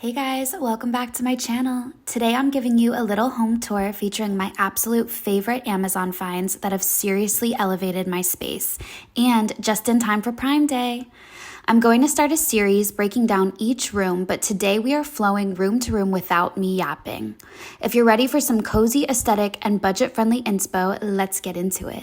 Hey guys, welcome back to my channel. Today I'm giving you a little home tour featuring my absolute favorite Amazon finds that have seriously elevated my space, and just in time for Prime Day. I'm going to start a series breaking down each room, but today we are flowing room to room without me yapping. If you're ready for some cozy aesthetic and budget-friendly inspo, let's get into it.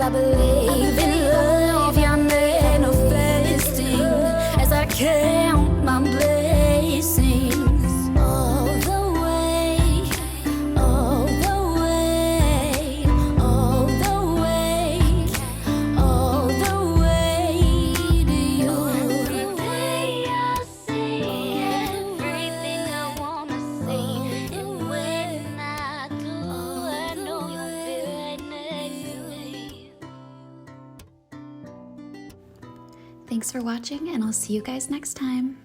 I believe in love, yeah, I'm manifesting as I count my blessings. All the way, all the way, all the way, all the way to you. Every day I see everything I wanna see, and when I do, I know you'll be right next to me. Thanks for watching, and I'll see you guys next time.